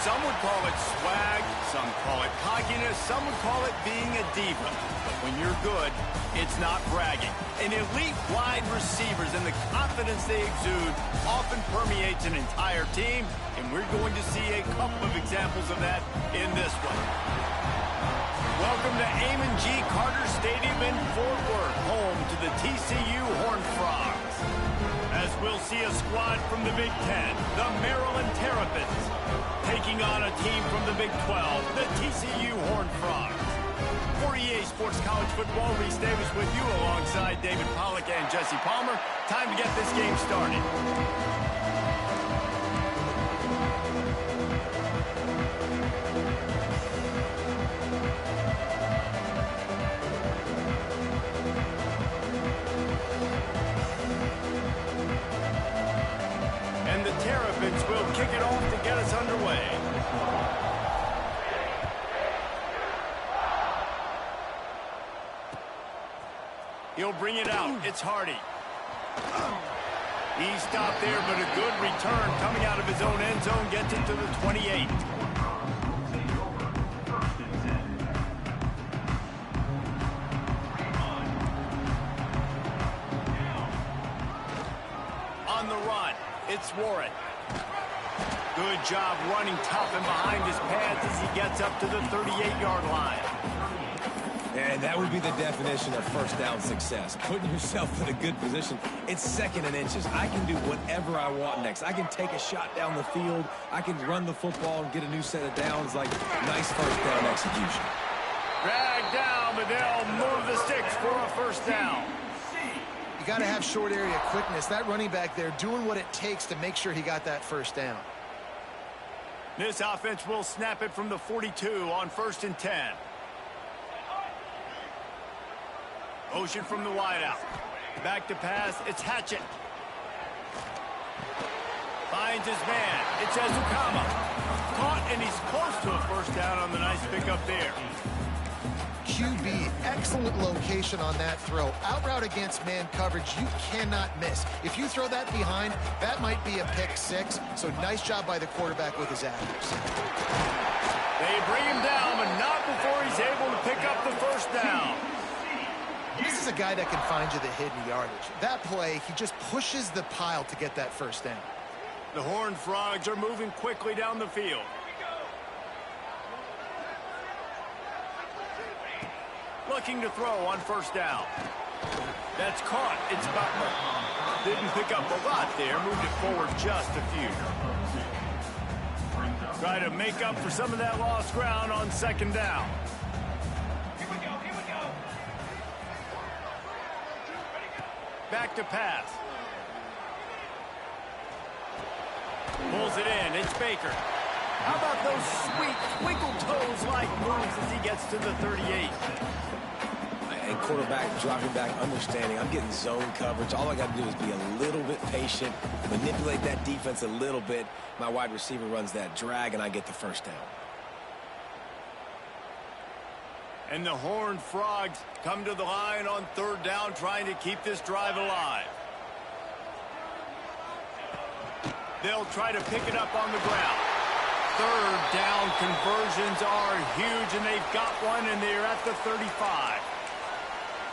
Some would call it swag, some call it cockiness, some would call it being a diva. But when you're good, it's not bragging. An elite wide receivers and the confidence they exude often permeates an entire team, and we're going to see a couple of examples of that in this one. Welcome to Amon G. Carter Stadium in Fort Worth, home to the TCU Horned Frogs. As we'll see a squad from the Big Ten, the Maryland Terrapins, taking on a team from the Big 12, the TCU Horned Frogs. For EA Sports College Football, Reese Davis with you alongside David Pollack and Jesse Palmer. Time to get this game started. And the Terrapins will kick it off to get us underway. He'll bring it out. It's Hardy. He stopped there, but a good return coming out of his own end zone gets it to the 28. On the run, it's Warren. Good job running tough and behind his pads as he gets up to the 38-yard line. And that would be the definition of first down success. Putting yourself in a good position. It's second and inches. I can do whatever I want next. I can take a shot down the field. I can run the football and get a new set of downs. Like, nice first down execution. Dragged down, but they'll move the sticks for a first down. You got to have short area quickness. That running back there doing what it takes to make sure he got that first down. This offense will snap it from the 42 on 1st and 10. Motion from the wideout. Back to pass. It's Hatchett. Finds his man. It's Ezukama. Caught, and he's close to a first down on the nice pickup there. QB, excellent location on that throw. Out route against man coverage, you cannot miss. If you throw that behind, that might be a pick six. So nice job by the quarterback with his accuracy. They bring him down, but not before he's able to pick up the first down. This is a guy that can find you the hidden yardage. That play, he just pushes the pile to get that first down. The Horned Frogs are moving quickly down the field. Looking to throw on first down. That's caught. It's Butler. Didn't pick up a lot there. Moved it forward just a few. Try to make up for some of that lost ground on second down. Back to pass. Pulls it in. It's Baker. How about those sweet twinkle toes-like moves as he gets to the 38? And quarterback dropping back, understanding I'm getting zone coverage. All I got to do is be a little bit patient, manipulate that defense a little bit. My wide receiver runs that drag, and I get the first down. And the Horned Frogs come to the line on third down, trying to keep this drive alive. They'll try to pick it up on the ground. Third down conversions are huge, and they've got one, and they're at the 35.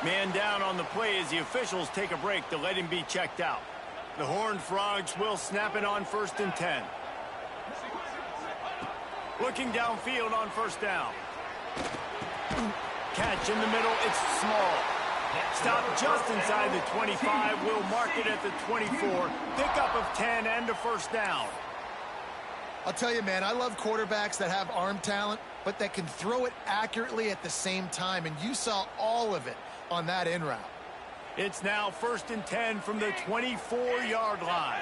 Man down on the play as the officials take a break to let him be checked out. The Horned Frogs will snap it on 1st and 10. Looking downfield on first down. Catch in the middle, it's small. Stop just inside the 25. We'll mark it at the 24. Pickup of 10 and a first down. I'll tell you, man, I love quarterbacks that have arm talent, but that can throw it accurately at the same time, and you saw all of it on that in route. It's now 1st and 10 from the 24-yard line.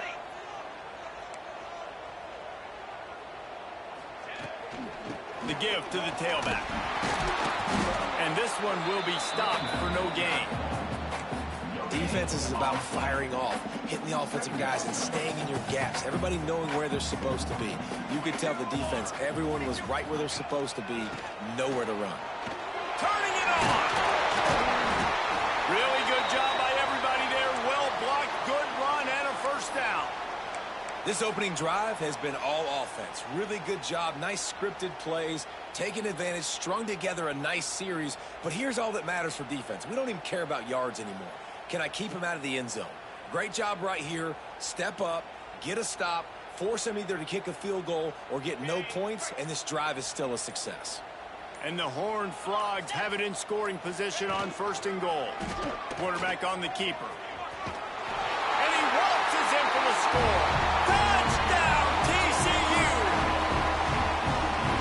The give to the tailback. And this one will be stopped for no gain. Defense is about firing off, hitting the offensive guys and staying in your gaps. Everybody knowing where they're supposed to be. You could tell the defense, everyone was right where they're supposed to be, nowhere to run. Turning it on. Really good job by everybody there. Well blocked, good run, and a first down. This opening drive has been all offense. offense. Really good job, nice scripted plays, taking advantage, strung together a nice series. But here's all that matters for defense. We don't even care about yards anymore. Can I keep him out of the end zone? Great job right here. Step up, get a stop, force him either to kick a field goal or get no points, and this drive is still a success. And the horn frogs have it in scoring position on 1st and goal. Quarterback on the keeper. And he waltzes in for the score. Touchdown, TCU!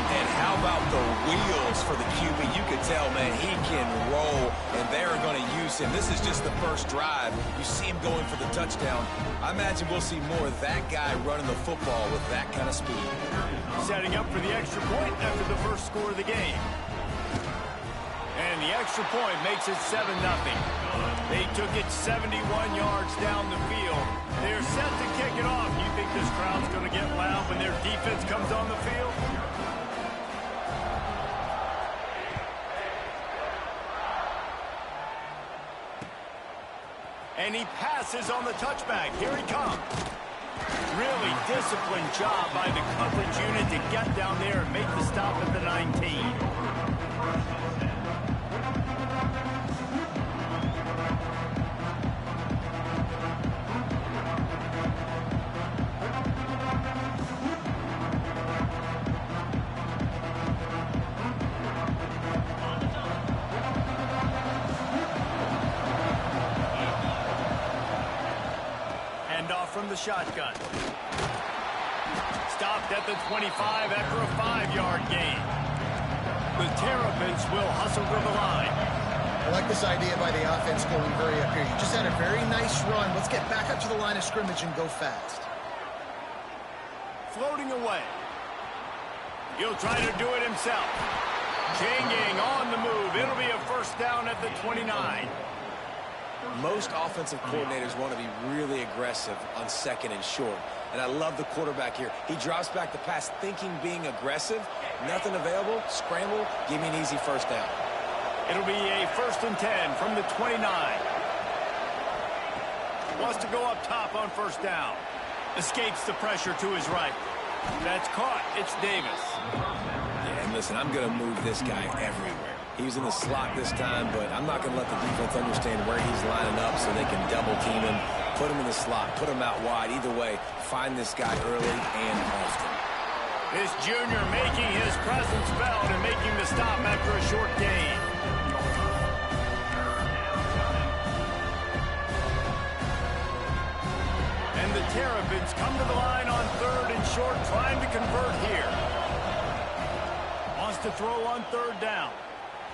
And how about the wheels for the QB? You could tell, man, he can roll, and they're going to use him. This is just the first drive. You see him going for the touchdown. I imagine we'll see more of that guy running the football with that kind of speed. Setting up for the extra point after the first score of the game. And the extra point makes it 7-0. They took it 71 yards down the field. They're set to kick it off. You think this crowd's going to get loud when their defense comes on the field? And he passes on the touchback. Here he comes. Really disciplined job by the coverage unit to get down there and make the stop at the 19. From the shotgun. Stopped at the 25 after a 5-yard gain. The Terrapins will hustle to the line. I like this idea by the offense going very up here. You just had a very nice run. Let's get back up to the line of scrimmage and go fast. Floating away. He'll try to do it himself. Changing on the move. It'll be a 1st down at the 29. Most offensive coordinators want to be really aggressive on 2nd and short. And I love the quarterback here. He drops back the pass thinking being aggressive. Nothing available. Scramble. Give me an easy 1st down. It'll be a 1st and 10 from the 29. Wants to go up top on 1st down. Escapes the pressure to his right. That's caught. It's Davis. Yeah, and listen, I'm going to move this guy everywhere. He's in the slot this time, but I'm not going to let the defense understand where he's lining up so they can double team him, put him in the slot, put him out wide. Either way, find this guy early and often. This junior making his presence felt and making the stop after a short gain. And the Terrapins come to the line on 3rd and short, trying to convert here. Wants to throw on 3rd down.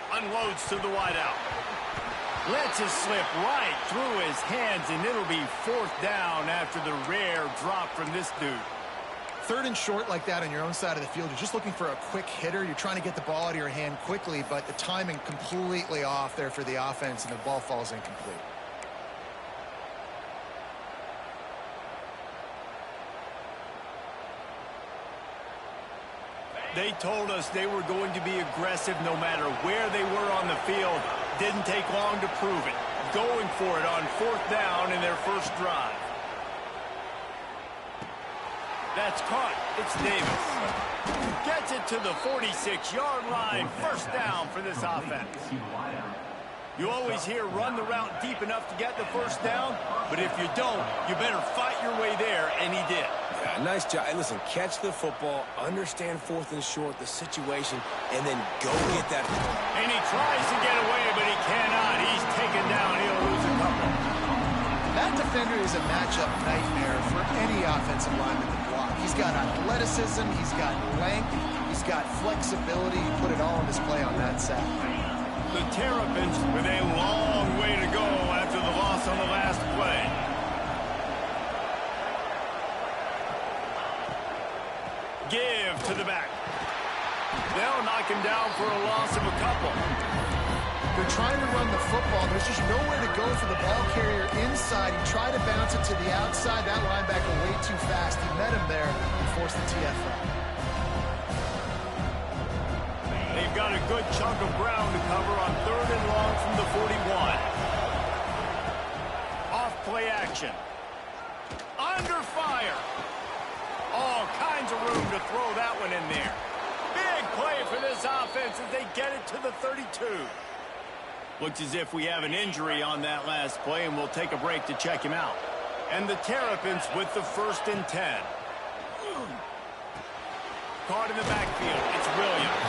Unloads to the wideout. Lets it slip right through his hands, and it'll be 4th down after the rare drop from this dude. 3rd and short like that on your own side of the field. You're just looking for a quick hitter. You're trying to get the ball out of your hand quickly, but the timing completely off there for the offense, and the ball falls incomplete. They told us they were going to be aggressive no matter where they were on the field. Didn't take long to prove it. Going for it on 4th down in their 1st drive. That's caught. It's Davis. Gets it to the 46-yard line. 1st down for this offense. You always hear run the route deep enough to get the 1st down, but if you don't, you better fight your way there, and he did. Yeah, nice job. Hey, listen, catch the football, understand 4th and short, the situation, and then go get that. And he tries to get away, but he cannot. He's taken down. He'll lose a couple. That defender is a matchup nightmare for any offensive lineman to block. He's got athleticism, he's got length, he's got flexibility. He put it all on display on that sack. The Terrapins with a long way to go after the loss on the last play. Give to the back. They'll knock him down for a loss of a couple. They're trying to run the football. There's just nowhere to go for the ball carrier inside. He tried to bounce it to the outside. That linebacker way too fast. He met him there and forced the TFL. They've got a good chunk of ground to cover on 3rd and long from the 41. Off play action. Under fire. All kinds of room room to throw that one in there. Big play for this offense as they get it to the 32. Looks as if we have an injury on that last play, and we'll take a break to check him out. And the Terrapins with the 1st and 10. Caught in the backfield. It's Williams.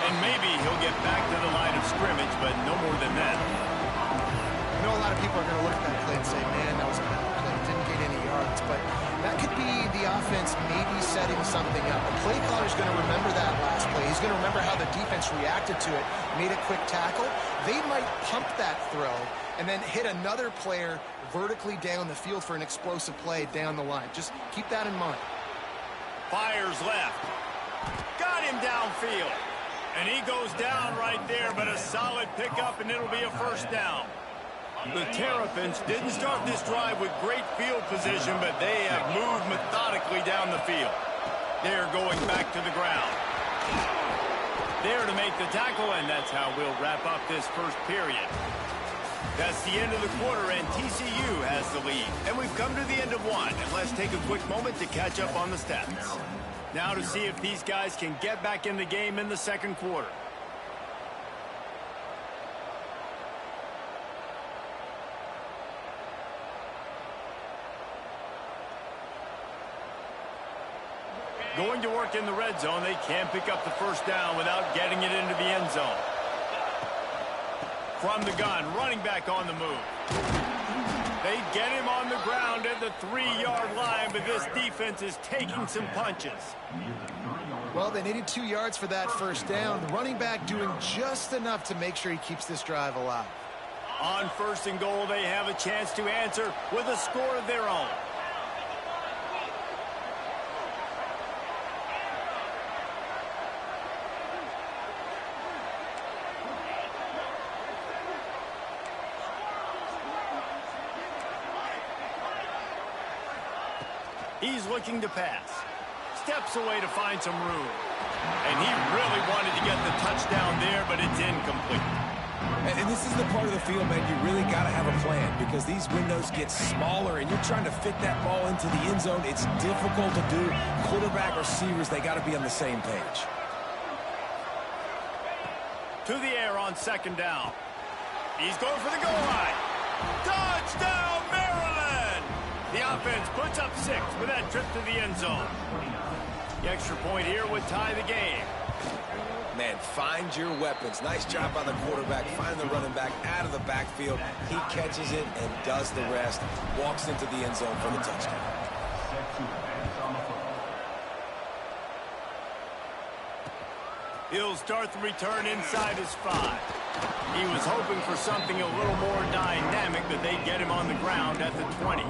And maybe he'll get back to the line of scrimmage, but no more than that. I know a lot of people are going to look at that play and say, man, that was a bad play. Didn't get any yards. But that could be the offense maybe setting something up. The play caller's going to remember that last play. He's going to remember how the defense reacted to it, made a quick tackle. They might pump that throw and then hit another player vertically down the field for an explosive play down the line. Just keep that in mind. Fires left. Got him downfield. And he goes down right there, but a solid pickup, and it'll be a 1st down. The Terrapins didn't start this drive with great field position, but they have moved methodically down the field. They're going back to the ground. There to make the tackle, and that's how we'll wrap up this 1st period. That's the end of the quarter, and TCU has the lead. And we've come to the end of one, and let's take a quick moment to catch up on the stats. Now to see if these guys can get back in the game in the 2nd quarter. Going to work in the red zone, they can't pick up the 1st down without getting it into the end zone. From the gun, running back on the move. They get him on the ground at the 3-yard line, but this defense is taking some punches. Well, they needed 2 yards for that 1st down. The running back doing just enough to make sure he keeps this drive alive. On 1st and goal, they have a chance to answer with a score of their own. He's looking to pass. Steps away to find some room. And he really wanted to get the touchdown there, but it's incomplete. And this is the part of the field, man, you really got to have a plan because these windows get smaller and you're trying to fit that ball into the end zone. It's difficult to do. Quarterback, receivers, they got to be on the same page. To the air on 2nd down. He's going for the goal line. Touchdown, Maryland! The offense puts up 6 with that trip to the end zone. The extra point here would tie the game. Man, find your weapons. Nice job by the quarterback. Find the running back out of the backfield. He catches it and does the rest. Walks into the end zone for the touchdown. He'll start the return inside his 5. He was hoping for something a little more dynamic, but they get him on the ground at the 20.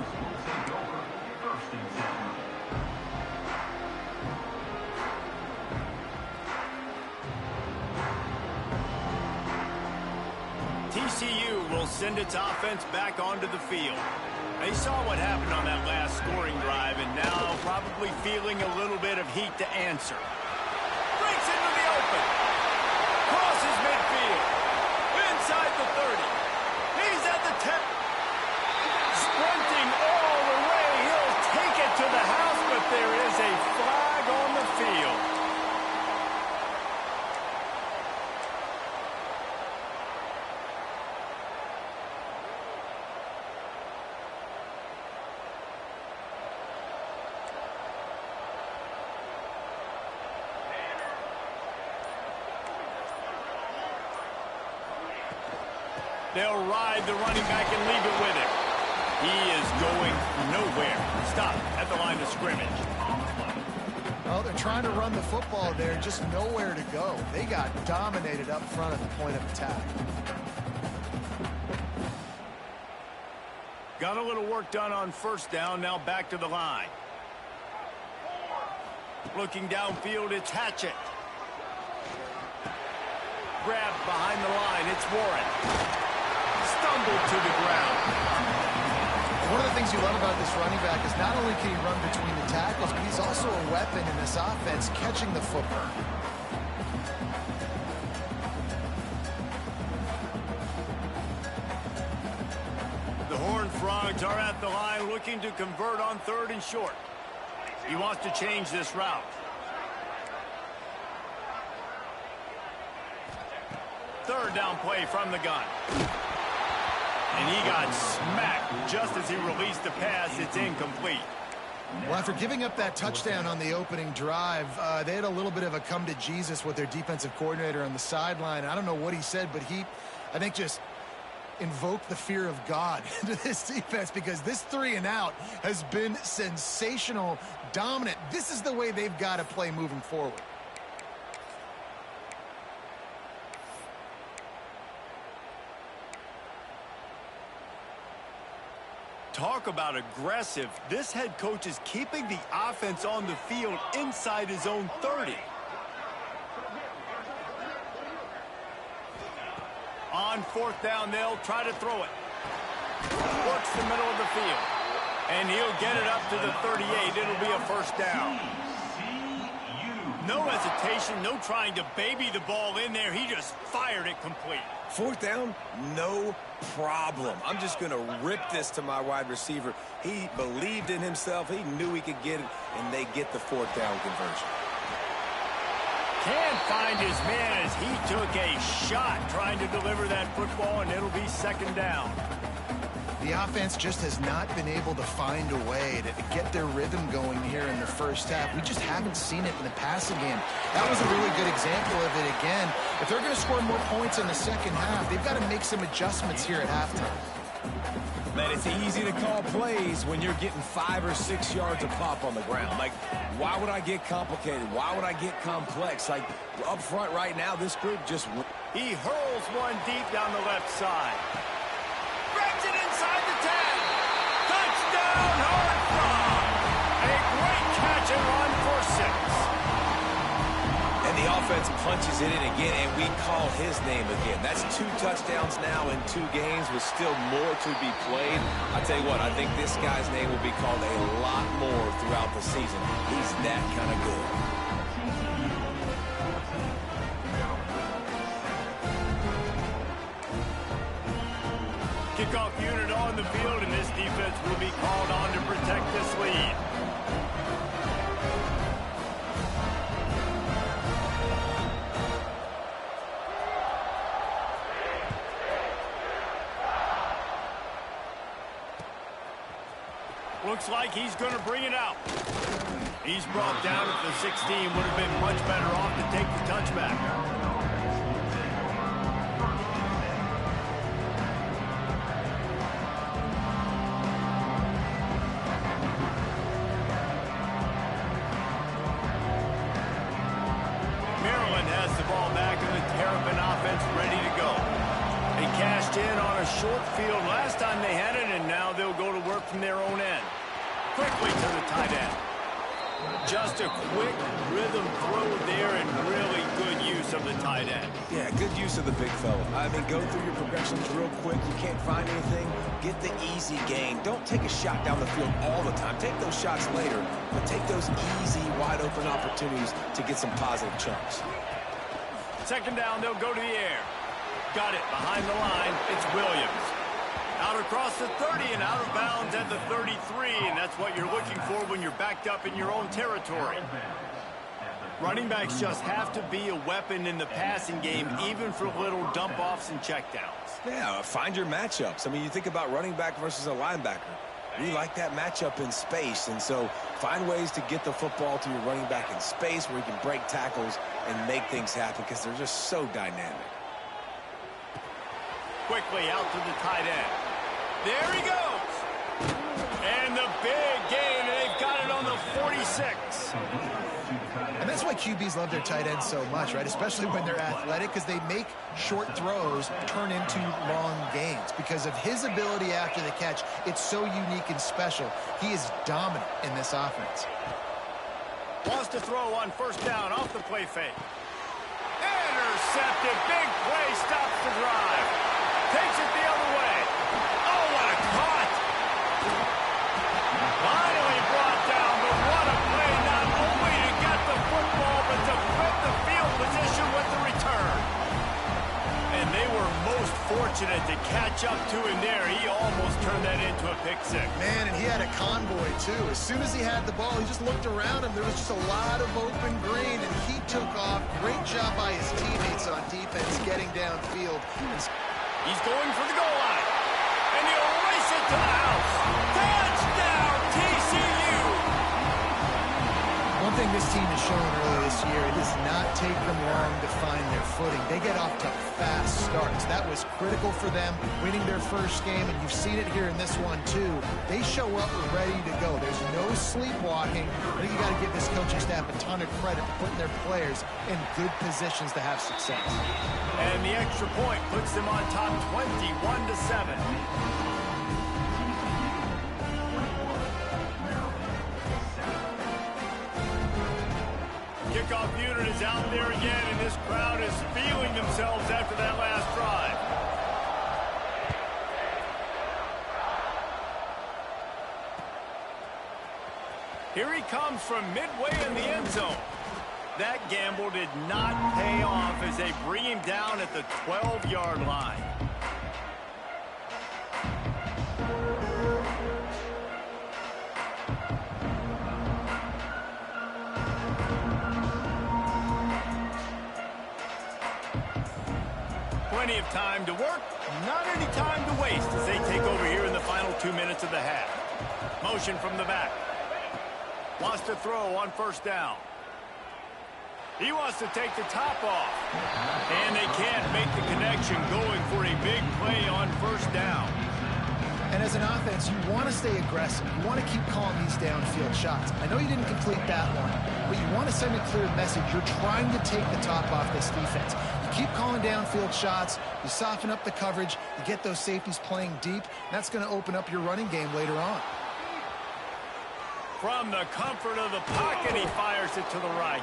TCU will send its offense back onto the field. They saw what happened on that last scoring drive, and now probably feeling a little bit of heat to answer. Breaks into the open. Crosses midfield. Inside the 30. He's at the 10. Sprinting all the way. He'll take it to the house, but there is a flag on the field. They'll ride the running back and leave it with him. He is going nowhere. Stop at the line of scrimmage. Well, they're trying to run the football there, just nowhere to go. They got dominated up front at the point of attack. Got a little work done on 1st down, now back to the line. Looking downfield, it's Hatchett. Grabbed behind the line, it's Warren. Stumbled to the ground. One of the things you love about this running back is not only can he run between the tackles, but he's also a weapon in this offense, catching the football. The Horned Frogs are at the line looking to convert on 3rd and short. He wants to change this route. third down play from the gun. And he got smacked just as he released the pass. It's incomplete. Well, after giving up that touchdown on the opening drive, they had a little bit of a come to Jesus with their defensive coordinator on the sideline. I don't know what he said, but he, I think, just invoked the fear of God into this defense, because this 3-and-out has been sensational, dominant. This is the way they've got to play moving forward. Talk about aggressive. This head coach is keeping the offense on the field inside his own 30. On fourth down, they'll try to throw it. Works the middle of the field. And he'll get it up to the 38. It'll be a first down. No hesitation, no trying to baby the ball in there. He just fired it complete. Fourth down, no problem. I'm just going to rip this to my wide receiver. He believed in himself. He knew he could get it, and they get the fourth down conversion. Can't find his man as he took a shot trying to deliver that football, and it'll be second down. The offense just has not been able to find a way to get their rhythm going here in the first half. We just haven't seen it in the passing game. That was a really good example of it again. If they're going to score more points in the second half, they've got to make some adjustments here at halftime. Man, it's easy to call plays when you're getting 5 or 6 yards of pop on the ground. Like, why would I get complicated? Why would I get complex? Like, up front right now, this group just... He hurls one deep down the left side. Grabs it inside the 10. Touchdown, Hard Frog. A great catch and run for 6. And the offense punches it in again, and we call his name again. That's 2 touchdowns now in 2 games with still more to be played. I tell you what, I think this guy's name will be called a lot more throughout the season. He's that kind of good. Kickoff unit on the field, and this defense will be called on to protect this lead. Looks like he's going to bring it out. He's brought down at the 16. Would have been much better off to take the touchback. Short field last time they had it, and now they'll go to work from their own end. Quickly to the tight end. Just a quick rhythm throw there, and really good use of the tight end. Yeah, good use of the big fella. I mean, go through your progressions real quick. You can't find anything, get the easy gain. Don't take a shot down the field all the time. Take those shots later, but take those easy, wide-open opportunities to get some positive chunks. Second down, they'll go to the air. Got it behind the line. It's Williams. Out across the 30 and out of bounds at the 33, and that's what you're looking for when you're backed up in your own territory. Running backs just have to be a weapon in the passing game, even for little dump-offs and checkdowns. Yeah, find your matchups. I mean, you think about running back versus a linebacker. We like that matchup in space, and so find ways to get the football to your running back in space where you can break tackles and make things happen because they're just so dynamic. Quickly out to the tight end. There he goes. And the big gain, and they've got it on the 46. And that's why QBs love their tight ends so much, right? Especially when they're athletic, because they make short throws turn into long gains. Because of his ability after the catch, it's so unique and special. He is dominant in this offense. Wants to throw on first down off the play fake. Intercepted. Big play stops the drive. Takes it the other way. Oh, what a caught. Finally brought down, but what a play, not only to get the football, but to flip the field position with the return. And they were most fortunate to catch up to him there. He almost turned that into a pick six. Man, and he had a convoy, too. As soon as he had the ball, he just looked around him. There was just a lot of open green, and he took off. Great job by his teammates on defense getting downfield. He's going for the goal line. And he'll race it to the house. Touchdown, TCU! One thing this team has shown earlier this year, it does not take them long to find their footing. They get off to fast starts. That was critical for them, winning their first game, and you've seen it here in this one, too. They show up ready to go. There's no sleepwalking. I think you got to give this coaching staff a ton of credit for putting their players in good positions to have success. And the extra point puts them on top 21-7. Kickoff unit is out there again, and this crowd is feeling themselves after that last drive. Here he comes from midway in the end zone. That gamble did not pay off as they bring him down at the 12-yard line. Plenty of time to work, not any time to waste as they take over here in the final 2 minutes of the half. Motion from the back. Wants to throw on first down. He wants to take the top off. And they can't make the connection going for a big play on first down. And as an offense, you want to stay aggressive. You want to keep calling these downfield shots. I know you didn't complete that one, but you want to send a clear message. You're trying to take the top off this defense. You keep calling downfield shots. You soften up the coverage. You get those safeties playing deep. That's going to open up your running game later on. From the comfort of the pocket, he fires it to the right.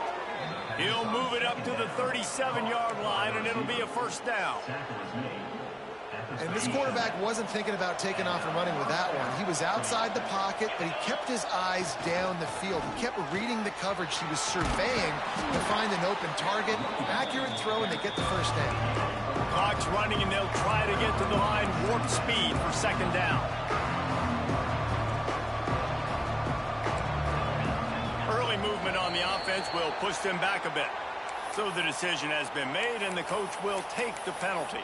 He'll move it up to the 37-yard line, and it'll be a first down. And this quarterback wasn't thinking about taking off and running with that one. He was outside the pocket, but he kept his eyes down the field. He kept reading the coverage. He was surveying to find an open target. Accurate throw, and they get the first down. Clock's running, and they'll try to get to the line warp speed for second down. Early movement on the offense will push them back a bit. So the decision has been made, and the coach will take the penalty.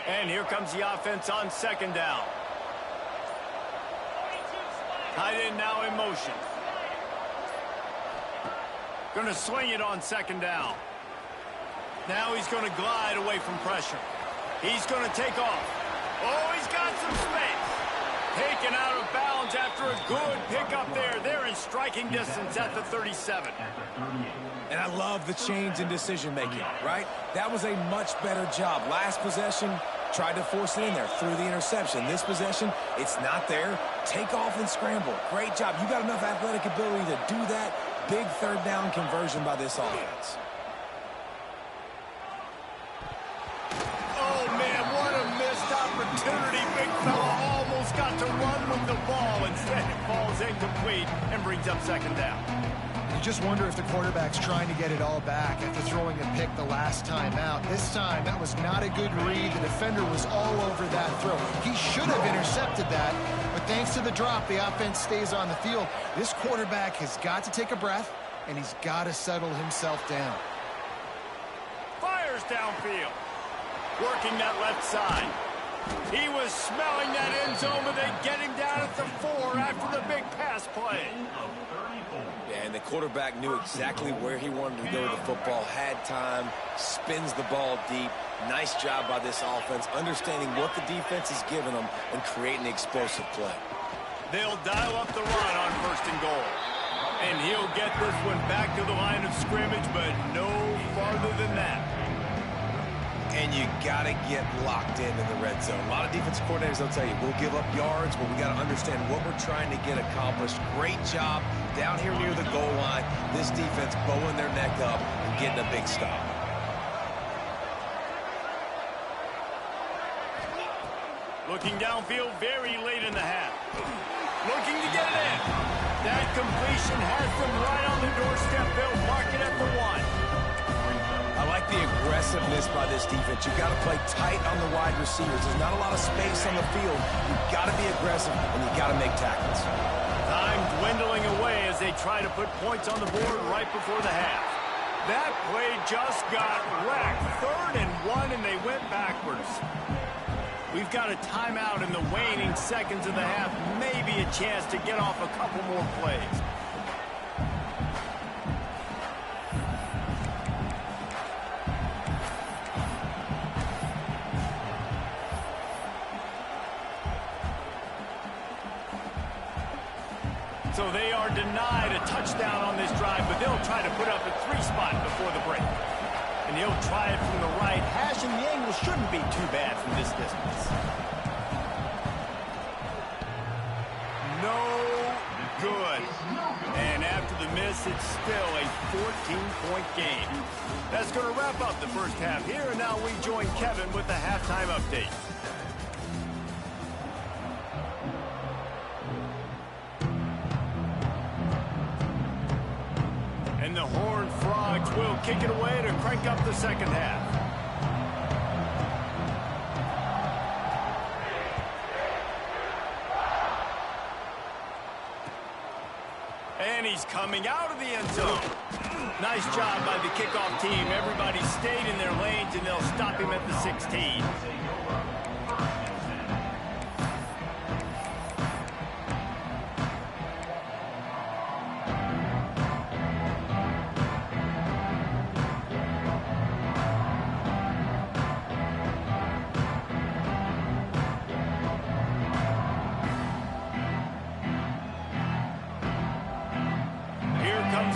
And here comes the offense on second down. Tight end now in motion. Going to swing it on second down. Now he's going to glide away from pressure. He's going to take off. Oh, he's got some space. Taken out of bounds after a good pickup there. They're in striking distance at the 37. And I love the change in decision-making, right? That was a much better job. Last possession, tried to force it in there through the interception. This possession, it's not there. Take off and scramble. Great job. You got enough athletic ability to do that. Big third down conversion by this offense. Oh, man, what a missed opportunity. Big fella almost got to run with the ball. Instead, it falls incomplete and brings up second down. You just wonder if the quarterback's trying to get it all back after throwing a pick the last time out. This time, that was not a good read. The defender was all over that throw. He should have intercepted that, but thanks to the drop, the offense stays on the field. This quarterback has got to take a breath, and he's got to settle himself down. Fires downfield. Working that left side. He was smelling that end zone, but they get him down at the 4 after the big pass play. Yeah, and the quarterback knew exactly where he wanted to go with the football, had time, spins the ball deep. Nice job by this offense, understanding what the defense is giving them and creating the explosive play. They'll dial up the run on first and goal. And he'll get this one back to the line of scrimmage, but no farther than that. And you got to get locked in the red zone. A lot of defensive coordinators, they'll tell you, we'll give up yards, but we got to understand what we're trying to get accomplished. Great job down here near the goal line. This defense bowing their neck up and getting a big stop. Looking downfield very late in the half. looking to get it in. That completion has them right on the doorstep. They'll mark it at the 1. I like the aggressiveness by this defense. You've got to play tight on the wide receivers. There's not a lot of space on the field. You've got to be aggressive, and you've got to make tackles. Time dwindling away as they try to put points on the board right before the half. That play just got wrecked. 3rd and 1, and they went backwards. We've got a timeout in the waning seconds of the half. Maybe a chance to get off a couple more plays. So they are denied a touchdown on this drive, but they'll try to put up a 3 spot before the break. And he'll try it from the right hash, and the angle shouldn't be too bad from this distance. No good. And after the miss, it's still a 14-point game. That's going to wrap up the first half here, and now we join Kevin with the halftime update. And the Horned Frogs will kick it away to crank up the second half. And he's coming out of the end zone. Nice job by the kickoff team. Everybody stayed in their lanes, and they'll stop him at the 16.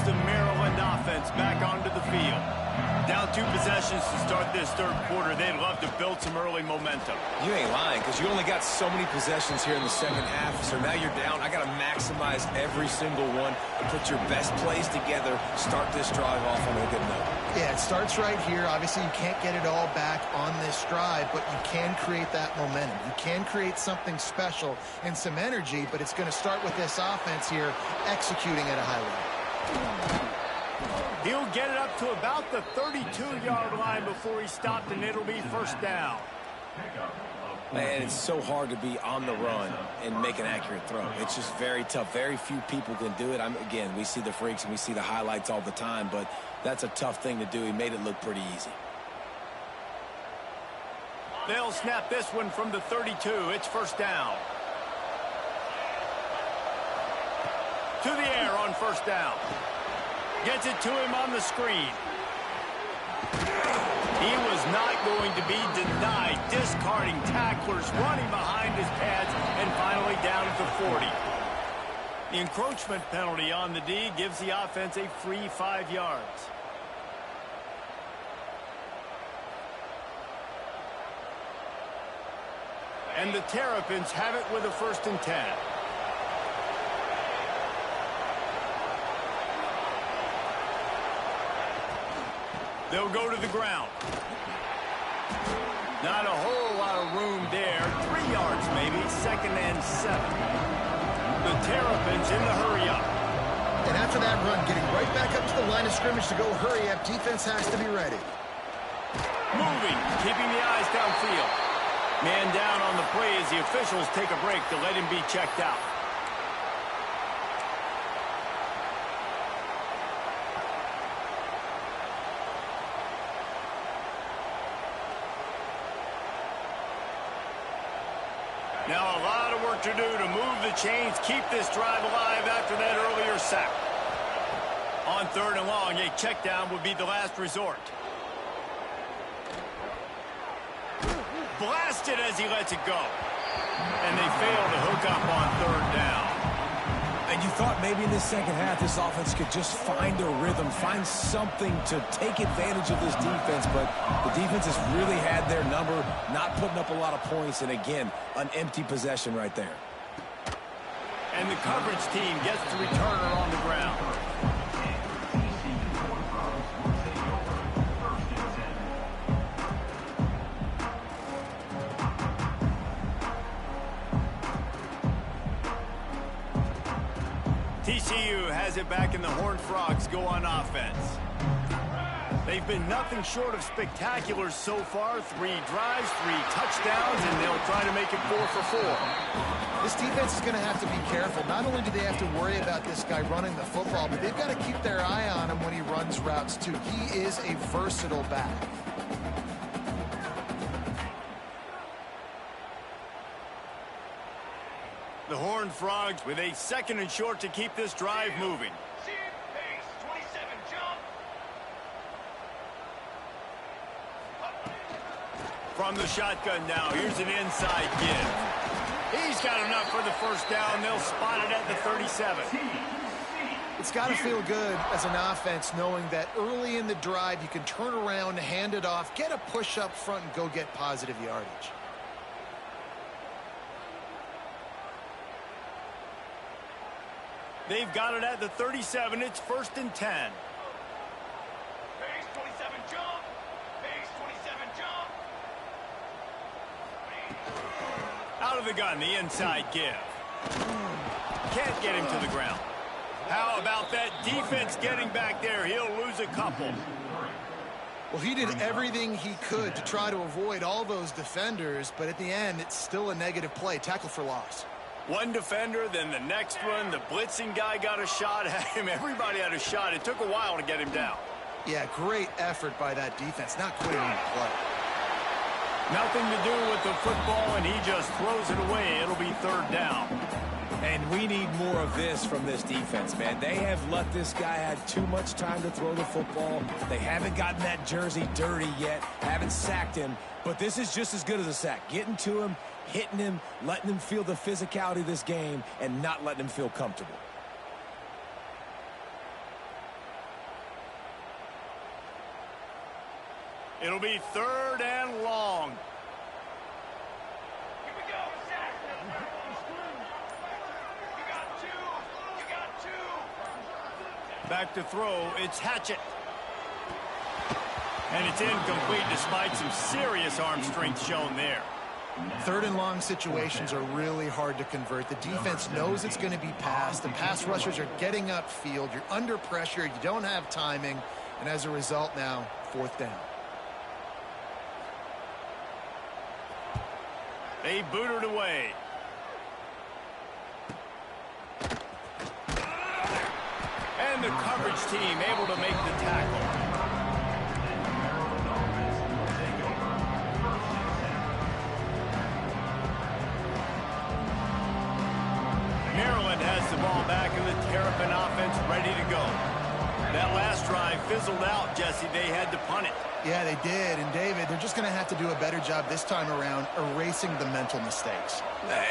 The Maryland offense back onto the field. Down 2 possessions to start this third quarter. They'd love to build some early momentum. You ain't lying, because you only got so many possessions here in the second half, so now you're down. I got to maximize every single one and put your best plays together. Start this drive off on a good note. Yeah, it starts right here. Obviously, you can't get it all back on this drive, but you can create that momentum. You can create something special and some energy, but it's going to start with this offense here executing at a high level. He'll get it up to about the 32-yard line before he stopped, and it'll be first down. Man, it's so hard to be on the run and make an accurate throw. It's just very tough. Very few people can do it. Again, we see the freaks and we see the highlights all the time, but that's a tough thing to do. He made it look pretty easy. They'll snap this one from the 32. It's first down. To the air on first down. Gets it to him on the screen. He was not going to be denied. Discarding tacklers, running behind his pads, and finally down at the 40. The encroachment penalty on the D gives the offense a free 5 yards. And the Terrapins have it with a 1st and 10. They'll go to the ground. Not a whole lot of room there. 3 yards maybe. 2nd and 7. The Terrapins in the hurry up. And after that run, getting right back up to the line of scrimmage to go hurry up, defense has to be ready. Moving, keeping the eyes downfield. Man down on the play as the officials take a break to let him be checked out. Now a lot of work to do to move the chains, keep this drive alive after that earlier sack. On 3rd and long, a check down would be the last resort. Blasted as he lets it go. And they fail to hook up on 3rd down. And you thought maybe in this second half this offense could just find a rhythm, find something to take advantage of this defense, but the defense has really had their number, not putting up a lot of points, and again, an empty possession right there. And the coverage team gets the returner on the ground. TCU has it back and the Horned Frogs go on offense. They've been nothing short of spectacular so far. 3 drives, 3 touchdowns, and they'll try to make it 4 for 4. This defense is going to have to be careful. Not only do they have to worry about this guy running the football, but they've got to keep their eye on him when he runs routes, too. He is a versatile back. The Horned Frogs with a 2nd and short to keep this drive moving. From the shotgun now, here's an inside give. He's got enough for the first down. They'll spot it at the 37. It's got to feel good as an offense knowing that early in the drive you can turn around, hand it off, get a push up front, and go get positive yardage. They've got it at the 37. It's 1st and 10. Out of the gun, the inside give. Can't get him to the ground. How about that defense getting back there? He'll lose a couple. Well, he did everything he could to try to avoid all those defenders, but at the end, it's still a negative play. Tackle for loss. One defender, then the next one. The blitzing guy got a shot at him. Everybody had a shot. It took a while to get him down. Yeah, great effort by that defense. Not quitting on the play. Nothing to do with the football, and he just throws it away. It'll be 3rd down. And we need more of this from this defense, man. They have let this guy have too much time to throw the football. They haven't gotten that jersey dirty yet, haven't sacked him. But this is just as good as a sack. Getting to him, hitting him, letting him feel the physicality of this game, and not letting him feel comfortable. It'll be 3rd and long. Here we go, Zach. You got two. Back to throw. It's Hatchett. And it's incomplete despite some serious arm strength shown there. 3rd and long situations are really hard to convert. The defense knows it's going to be passed. The pass rushers are getting upfield. You're under pressure. You don't have timing. And as a result now, 4th down. They boot it away. And the coverage team able to make the tackle. Maryland has the ball back and the Terrapin offense ready to go. That last drive fizzled out, Jesse. They had to punt it. Yeah, they did. And, David, they're just going to have to do a better job this time around erasing the mental mistakes.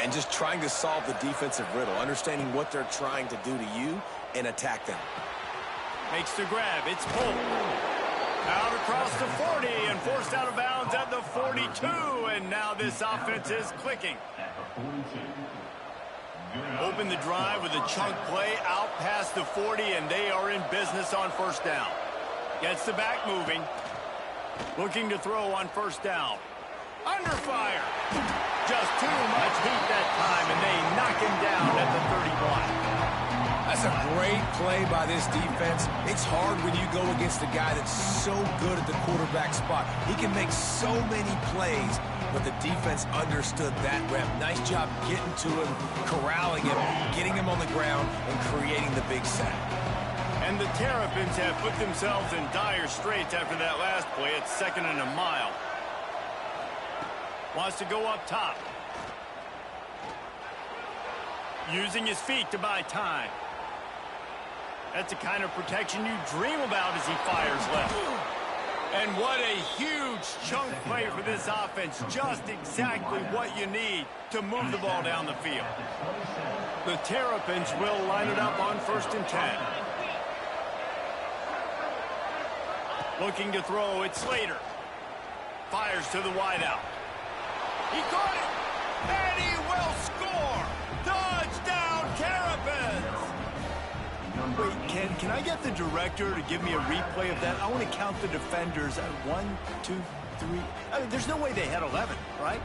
And just trying to solve the defensive riddle, understanding what they're trying to do to you and attack them. Makes the grab. It's pulled. Out across the 40 and forced out of bounds at the 42. And now this offense is clicking. Open the drive with a chunk play out past the 40, and they are in business on 1st down. Gets the back moving. Looking to throw on 1st down. Under fire. Just too much heat that time, and they knock him down at the 31. That's a great play by this defense. It's hard when you go against a guy that's so good at the quarterback spot. He can make so many plays, but the defense understood that rep. Nice job getting to him, corralling him, getting him on the ground, and creating the big sack. And the Terrapins have put themselves in dire straits after that last play. It's 2nd and a mile. Wants to go up top. Using his feet to buy time. That's the kind of protection you dream about as he fires left. And what a huge chunk play for this offense. Just exactly what you need to move the ball down the field. The Terrapins will line it up on 1st and 10. Looking to throw, it's Slater. Fires to the wideout. He caught it, and he will score! Touchdown, Terrapins! Wait, can I get the director to give me a replay of that? I want to count the defenders at 1, 2, 3. I mean, there's no way they had 11, right?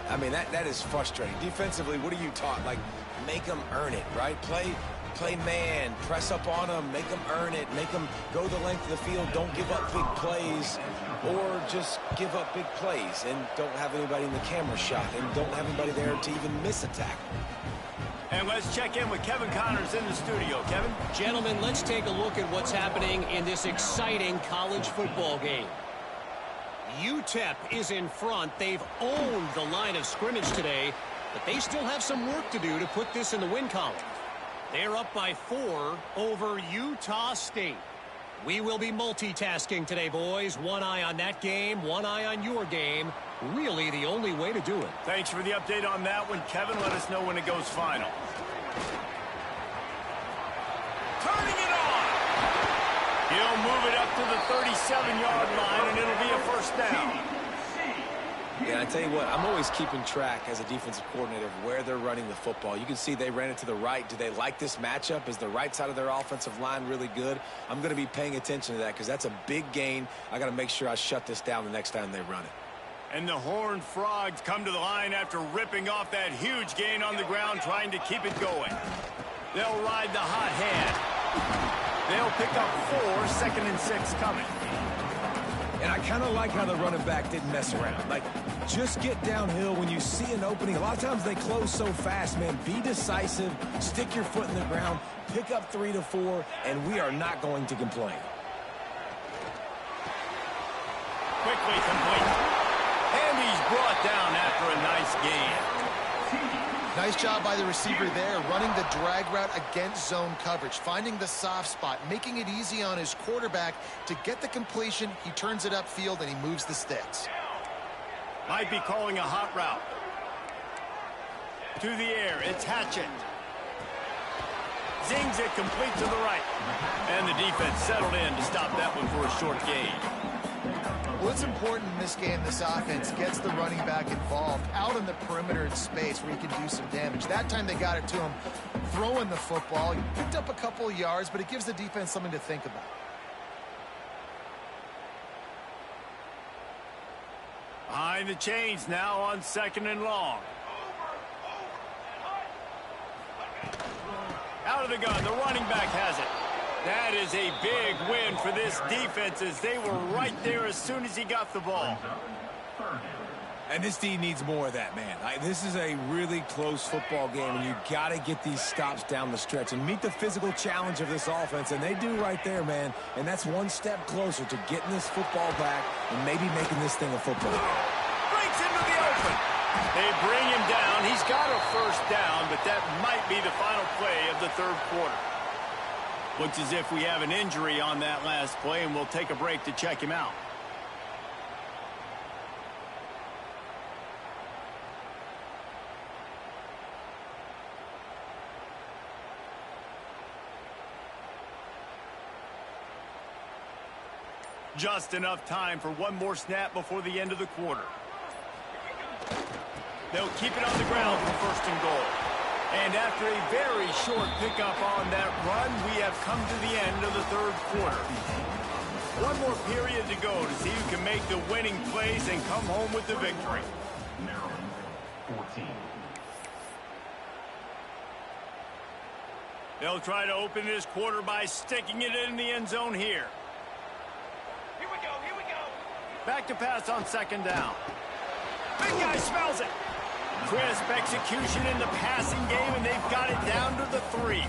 I mean, that is frustrating. Defensively, what are you taught? Like, make them earn it, right? Play play man, press up on them, make them earn it, make them go the length of the field, don't give up big plays, or just give up big plays and don't have anybody in the camera shot and don't have anybody there to even miss a tackle. And let's check in with Kevin Connors in the studio. Kevin? Gentlemen, let's take a look at what's happening in this exciting college football game. UTEP is in front. They've owned the line of scrimmage today, but they still have some work to do to put this in the win column. They're up by 4 over Utah State. We will be multitasking today, boys. One eye on that game, one eye on your game. Really the only way to do it. Thanks for the update on that one, Kevin. Let us know when it goes final. Turning it on. He'll move it up to the 37-yard line, and it'll be a first down. Yeah, I tell you what, I'm always keeping track as a defensive coordinator of where they're running the football. You can see they ran it to the right. Do they like this matchup? Is the right side of their offensive line really good? I'm going to be paying attention to that because that's a big gain. I got to make sure I shut this down the next time they run it. And the Horned Frogs come to the line after ripping off that huge gain on the ground, trying to keep it going. They'll ride the hot hand. They'll pick up 4, 2nd and 6 coming. And I kind of like how the running back didn't mess around. Like, just get downhill when you see an opening. A lot of times they close so fast, man. Be decisive, stick your foot in the ground, pick up 3 to 4, and we are not going to complain. Quickly complete. And he's brought down after a nice gain. Nice job by the receiver there, running the drag route against zone coverage, finding the soft spot, making it easy on his quarterback to get the completion. He turns it upfield, and he moves the sticks. Might be calling a hot route. To the air, it's Hatchett. Zings it complete to the right. And the defense settled in to stop that one for a short gain. Well, it's important in this game, this offense gets the running back involved out on the perimeter in space where he can do some damage. That time they got it to him throwing the football. He picked up a couple of yards, but it gives the defense something to think about. Behind the chains now on 2nd and long. Out of the gun, the running back has it. That is a big win for this defense as they were right there as soon as he got the ball. And this team needs more of that, man. This is a really close football game, and you got to get these stops down the stretch and meet the physical challenge of this offense, and they do right there, man. And that's one step closer to getting this football back and maybe making this thing a football game. Breaks into the open. They bring him down. He's got a first down, but that might be the final play of the 3rd quarter. Looks as if we have an injury on that last play, and we'll take a break to check him out. Just enough time for one more snap before the end of the quarter. They'll keep it on the ground for 1st and goal. And after a very short pickup on that run, we have come to the end of the 3rd quarter. One more period to go to see who can make the winning plays and come home with the victory. Maryland, 14. They'll try to open this quarter by sticking it in the end zone here. Here we go, here we go. Back to pass on 2nd down. Big guy smells it. Crisp execution in the passing game, and they've got it down to the 3.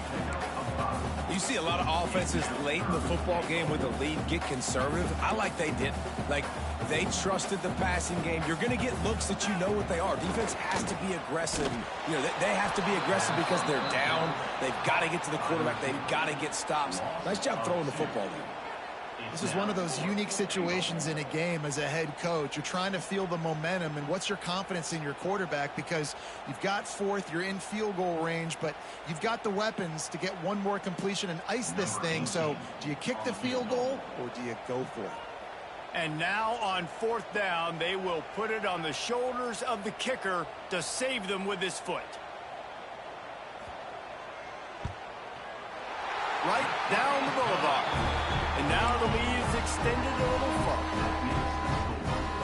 You see a lot of offenses late in the football game with the lead get conservative. I like they didn't. Like, they trusted the passing game. You're going to get looks that you know what they are. Defense has to be aggressive. You know, they have to be aggressive because they're down. They've got to get to the quarterback. They've got to get stops. Nice job throwing the football there. This is one of those unique situations in a game as a head coach. You're trying to feel the momentum, and what's your confidence in your quarterback, because you've got 4th, you're in field goal range, but you've got the weapons to get one more completion and ice this thing. So do you kick the field goal or do you go for it? And now on 4th down, they will put it on the shoulders of the kicker to save them with his foot. Right down the boulevard. And now the lead is extended a little further.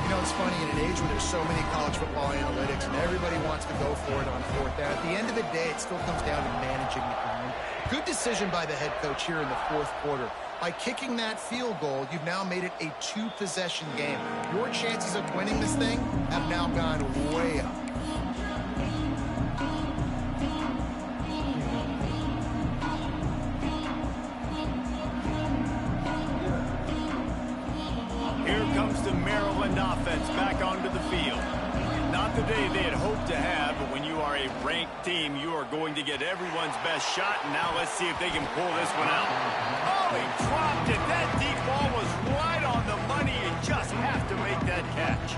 You know, it's funny, in an age where there's so many college football analytics and everybody wants to go for it on fourth down, at the end of the day, it still comes down to managing the game. Good decision by the head coach here in the fourth quarter. By kicking that field goal, you've now made it a two-possession game. Your chances of winning this thing have now gone way up. Here comes the Maryland offense back onto the field. Not the day they had hoped to have, but when you are a ranked team, you are going to get everyone's best shot, and now let's see if they can pull this one out. Oh, he dropped it. That deep ball was right on the money. You just have to make that catch.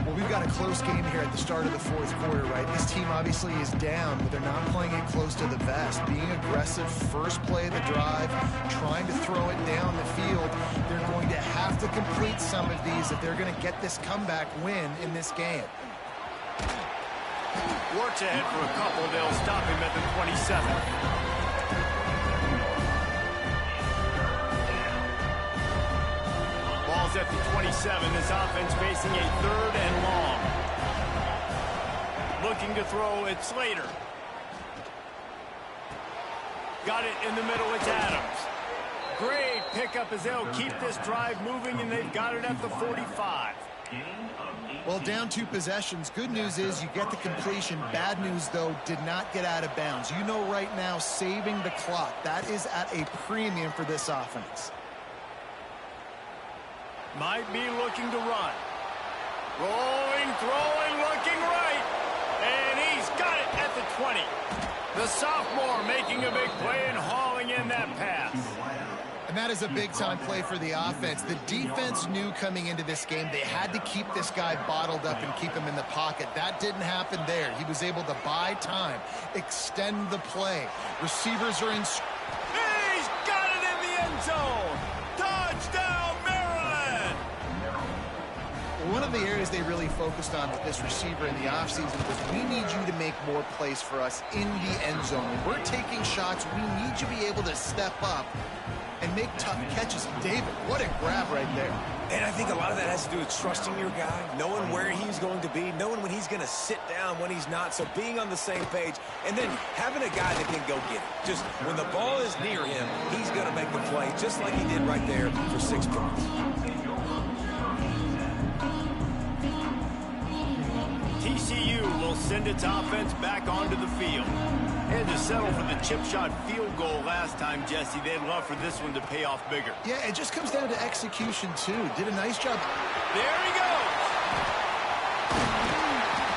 Well, we've got a close game here at the start of the fourth quarter, right? This team obviously is down, but they're not playing it close to the vest. Being aggressive, first play of the drive, trying to throw it down the field. They're going to have to complete some of these if they're going to get this comeback win in this game. Works ahead for a couple. They'll stop him at the 27. Ball's at the 27. This offense facing a third and long. Looking to throw, it's Slater. Got it in the middle, it's Adams. Great pickup as they'll keep this drive moving, and they've got it at the 45. Well, down two possessions. Good news is you get the completion. Bad news, though, did not get out of bounds. You know right now, saving the clock. That is at a premium for this offense. Might be looking to run. Rolling, throwing, looking right. And he's got it at the 20. The sophomore making a big play and hauling in that pass. And that is a big-time play for the offense. The defense knew coming into this game they had to keep this guy bottled up and keep him in the pocket. That didn't happen there. He was able to buy time, extend the play. Receivers are in. He's got it in the end zone. Touchdown, Maryland! One of the areas they really focused on with this receiver in the offseason was we need you to make more plays for us in the end zone. When we're taking shots, we need you to be able to step up and make tough catches. David, what a grab right there. And I think a lot of that has to do with trusting your guy, knowing where he's going to be, knowing when he's going to sit down, when he's not, so being on the same page, and then having a guy that can go get it. Just when the ball is near him, he's going to make the play, just like he did right there for 6 points. TCU will send its offense back onto the field. Had to settle for the chip shot field goal last time, Jesse. They'd love for this one to pay off bigger. Yeah, it just comes down to execution, too. Did a nice job. There he goes.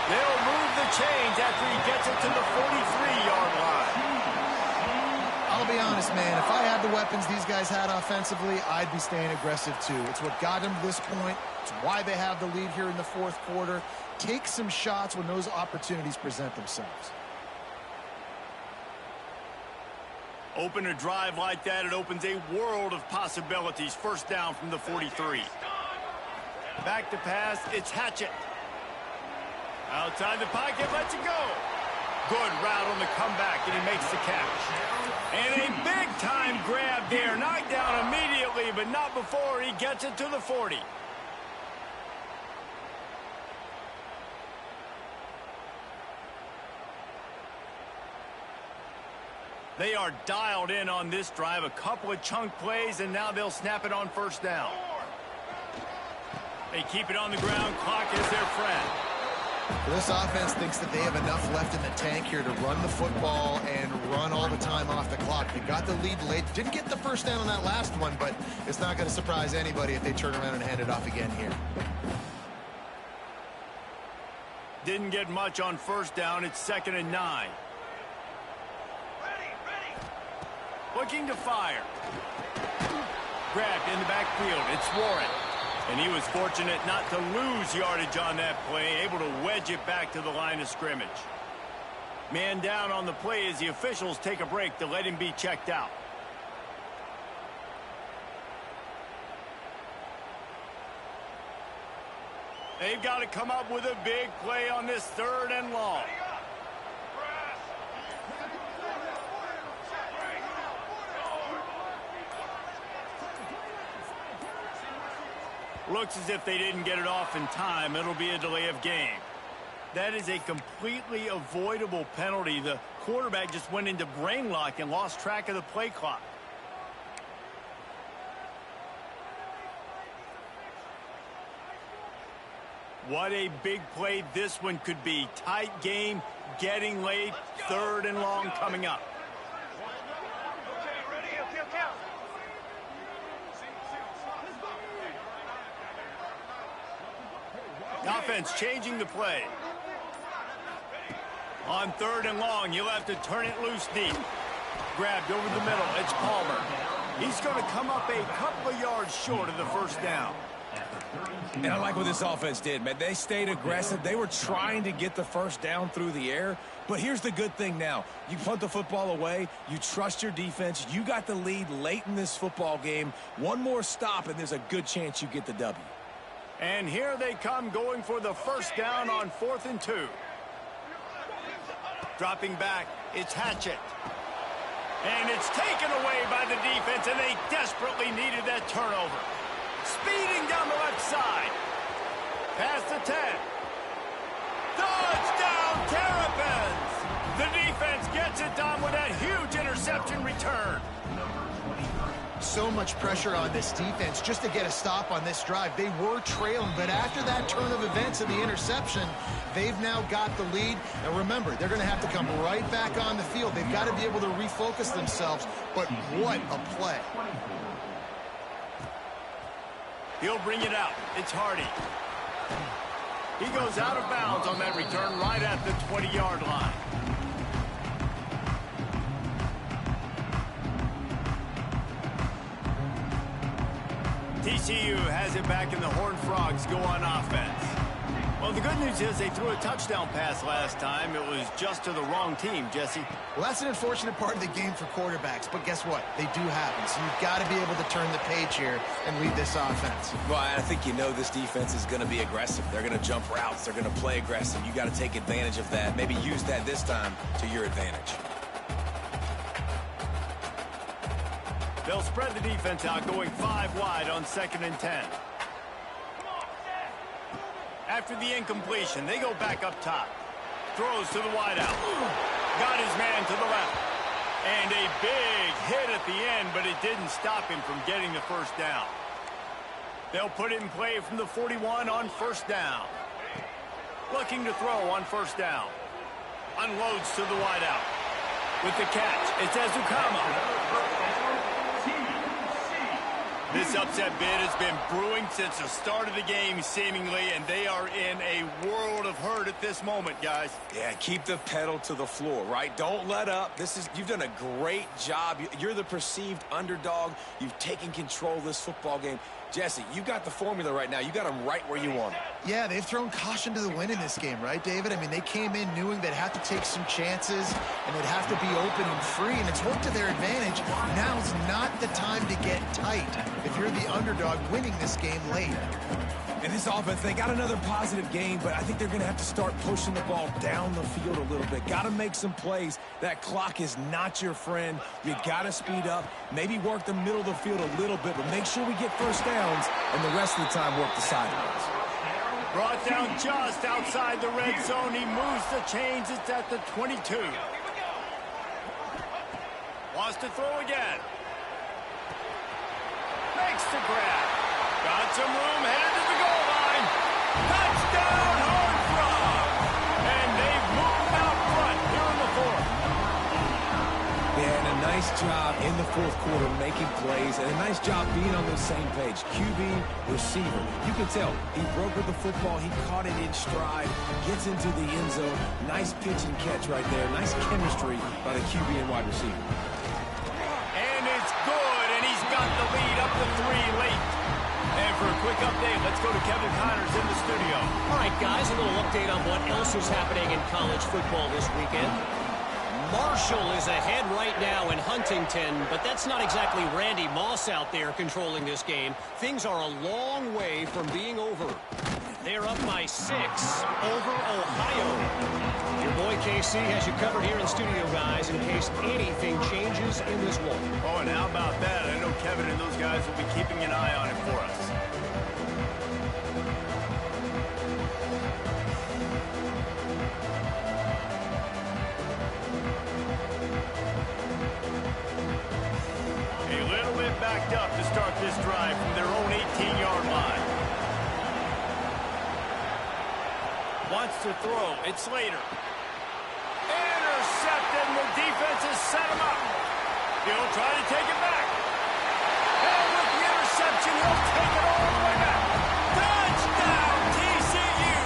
They'll move the chains after he gets it to the 43-yard line. I'll be honest, man. If I had the weapons these guys had offensively, I'd be staying aggressive, too. It's what got them to this point. It's why they have the lead here in the fourth quarter. Take some shots when those opportunities present themselves. Open a drive like that, it opens a world of possibilities. First down from the 43. Back to pass, it's Hatchett. Outside the pocket, lets it go. Good route on the comeback, and he makes the catch. And a big-time grab there. Knocked down immediately, but not before he gets it to the 40. They are dialed in on this drive. A couple of chunk plays, and now they'll snap it on first down. They keep it on the ground. Clock is their friend. This offense thinks that they have enough left in the tank here to run the football and run all the time off the clock. They got the lead late. Didn't get the first down on that last one, but it's not going to surprise anybody if they turn around and hand it off again here. Didn't get much on first down. It's 2nd and 9. Looking to fire. Grabbed in the backfield. It's Warren. And he was fortunate not to lose yardage on that play, able to wedge it back to the line of scrimmage. Man down on the play as the officials take a break to let him be checked out. They've got to come up with a big play on this 3rd and long. Looks as if they didn't get it off in time. It'll be a delay of game. That is a completely avoidable penalty. The quarterback just went into brain lock and lost track of the play clock. What a big play this one could be. Tight game, getting late, 3rd and long coming up. Okay, ready? Count. Offense changing the play. On 3rd and long, you'll have to turn it loose deep. Grabbed over the middle. It's Palmer. He's going to come up a couple of yards short of the first down. And I like what this offense did, man. They stayed aggressive. They were trying to get the first down through the air. But here's the good thing now. You punt the football away. You trust your defense. You got the lead late in this football game. One more stop, and there's a good chance you get the W. And here they come going for the first down on 4th and 2. Dropping back, it's Hatchett. And it's taken away by the defense, and they desperately needed that turnover. Speeding down the left side. Past the 10. Touchdown, Terrapins! The defense gets it done with that huge interception return. So much pressure on this defense just to get a stop on this drive. They were trailing, but after that turn of events and the interception, they've now got the lead. And remember, they're going to have to come right back on the field. They've got to be able to refocus themselves. But what a play. He'll bring it out. It's Hardy. He goes out of bounds on that return right at the 20-yard line. TCU has it back, and the Horned Frogs go on offense. Well, the good news is they threw a touchdown pass last time. It was just to the wrong team, Jesse. Well, that's an unfortunate part of the game for quarterbacks, but guess what? They do happen, so you've got to be able to turn the page here and lead this offense. Well, I think you know this defense is going to be aggressive. They're going to jump routes. They're going to play aggressive. You got to take advantage of that. Maybe use that this time to your advantage. They'll spread the defense out, going 5 wide on 2nd and 10. After the incompletion, they go back up top. Throws to the wideout. Got his man to the left. And a big hit at the end, but it didn't stop him from getting the first down. They'll put it in play from the 41 on 1st down. Looking to throw on 1st down. Unloads to the wideout. With the catch, it's Ezukama. This upset bid has been brewing since the start of the game, seemingly, and they are in a world of hurt at this moment, guys. Yeah, keep the pedal to the floor, right? Don't let up. You've done a great job. You're the perceived underdog. You've taken control of this football game. Jesse, you got the formula right now. You got them right where you want them. Yeah, they've thrown caution to the wind in this game, right, David? I mean, they came in knowing they'd have to take some chances and they'd have to be open and free, and it's worked to their advantage. Now's not the time to get tight if you're the underdog winning this game late. And this offense, they got another positive game, but I think they're going to have to start pushing the ball down the field a little bit. Got to make some plays. That clock is not your friend. You got to speed up, maybe work the middle of the field a little bit, but make sure we get first downs, and the rest of the time work the sidelines. Brought down just outside the red zone. He moves the chains. It's at the 22. Wants to throw again. Makes the grab. Got some room, headed to the goal line. Touchdown, Horned Frogs! And they've moved out front here in the 4th. Yeah, and a nice job in the 4th quarter making plays, and a nice job being on the same page. QB, receiver. You can tell he broke with the football. He caught it in stride, gets into the end zone. Nice pitch and catch right there. Nice chemistry by the QB and wide receiver. And it's good, and he's got the lead up to 3 late. And for a quick update, let's go to Kevin Connors in the studio. All right, guys, a little update on what else is happening in college football this weekend. Marshall is ahead right now in Huntington, but that's not exactly Randy Moss out there controlling this game. Things are a long way from being over. They're up by 6 over Ohio. Your boy KC has you covered here in studio, guys, in case anything changes in this one. Oh, and how about that? I know Kevin and those guys will be keeping an eye on it for us. get backed up to start this drive from their own 18-yard line. Wants to throw. It's Slater. Intercepted, and the defense has set him up. He'll try to take it back. And with the interception, he'll take it all the way back. Touchdown, TCU!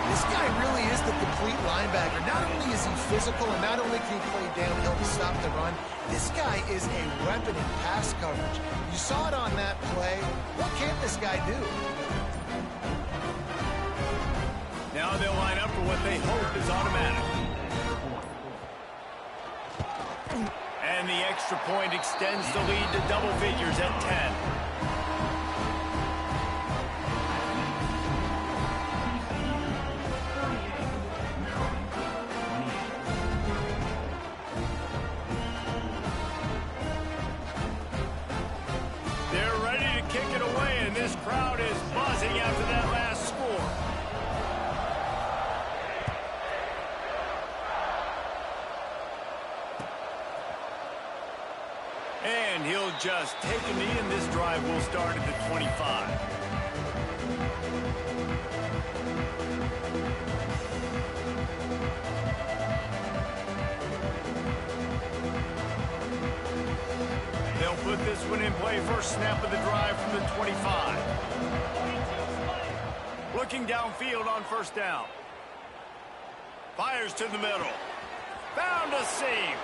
This guy really is the complete linebacker. Not only is he physical, and not only can he play downhill to stop the run, this guy is a weapon in pass coverage. You saw it on that play. What can't this guy do? Now they'll line up for what they hope is automatic. And the extra point extends the lead to double figures at 10. They're ready to kick it away, and this crowd is buzzing after that last score. And he'll just take a knee, and this drive will start at the 25. They'll put this one in play. First snap of the drive from the 25. Looking downfield on first down. Fires to the middle. Found a seam.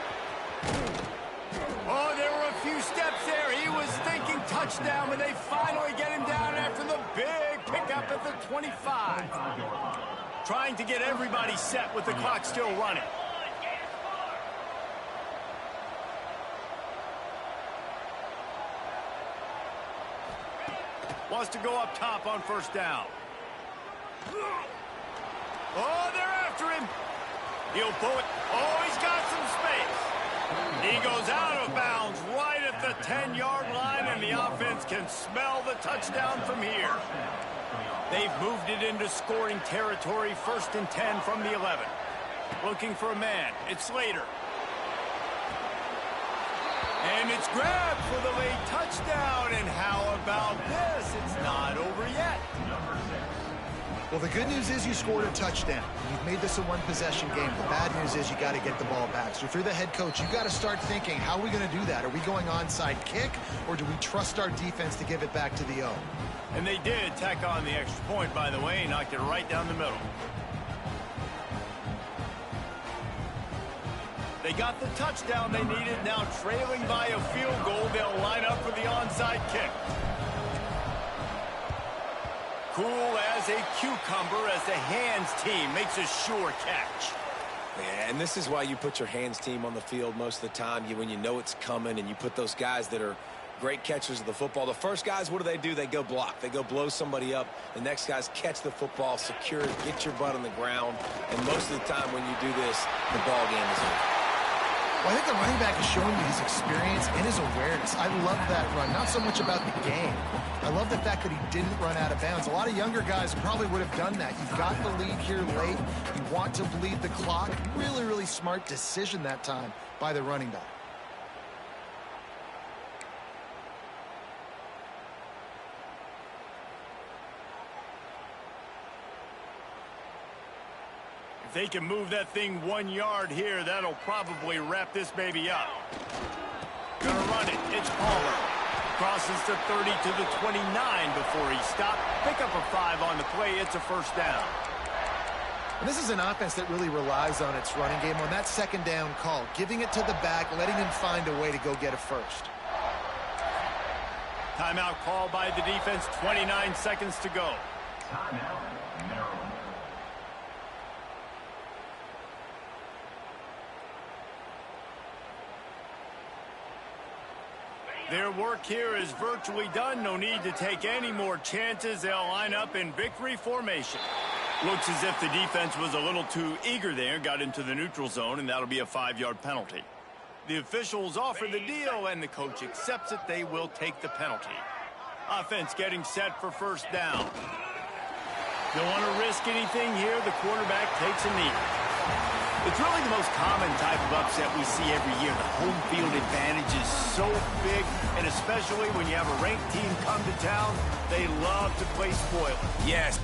Oh, there were a few steps there. He was thinking touchdown, but they finally get him down after the big pickup at the 25. Trying to get everybody set with the clock still running. Wants to go up top on first down. Oh, they're after him. He'll pull it. Oh, he's got some space. He goes out of bounds right at the 10-yard line, and the offense can smell the touchdown from here. They've moved it into scoring territory, 1st and 10 from the 11. Looking for a man. It's Slater. And it's grabbed for the late touchdown. And how about this? It's not over yet. Well, the good news is you scored a touchdown. You've made this a one-possession game. The bad news is you got to get the ball back. So if you're the head coach, you got to start thinking, how are we going to do that? Are we going onside kick, or do we trust our defense to give it back to the O? And they did tack on the extra point, by the way, knocked it right down the middle. They got the touchdown they needed. Now trailing by a field goal, they'll line up for the onside kick. Cool as a cucumber as the hands team makes a sure catch. Yeah, and this is why you put your hands team on the field most of the time. When you know it's coming, and you put those guys that are great catchers of the football. The first guys, what do? They go block. They go blow somebody up. The next guys catch the football, secure it, get your butt on the ground. And most of the time when you do this, the ball game is over. Well, I think the running back is showing you his experience and his awareness. I love that run. Not so much about the game. I love the fact that he didn't run out of bounds. A lot of younger guys probably would have done that. You've got the lead here late. You want to bleed the clock. Really, really smart decision that time by the running back. If they can move that thing 1 yard here, that'll probably wrap this baby up. Gonna run it. It's Palmer. Crosses the 30 to the 29 before he stopped. Pick up a 5 on the play. It's a first down. And this is an offense that really relies on its running game on that second down call. Giving it to the back, letting him find a way to go get a first. Timeout called by the defense. 29 seconds to go. Timeout, Maryland. Their work here is virtually done. No need to take any more chances. They'll line up in victory formation. Looks as if the defense was a little too eager there, got into the neutral zone, and that'll be a 5-yard penalty. The officials offer the deal, and the coach accepts it. They will take the penalty. Offense getting set for first down. Don't want to risk anything here. The quarterback takes a knee. It's really the most common type of upset we see every year. The home field advantage is so big, and especially when you have a ranked team come to town, they love to play spoiler. Yes.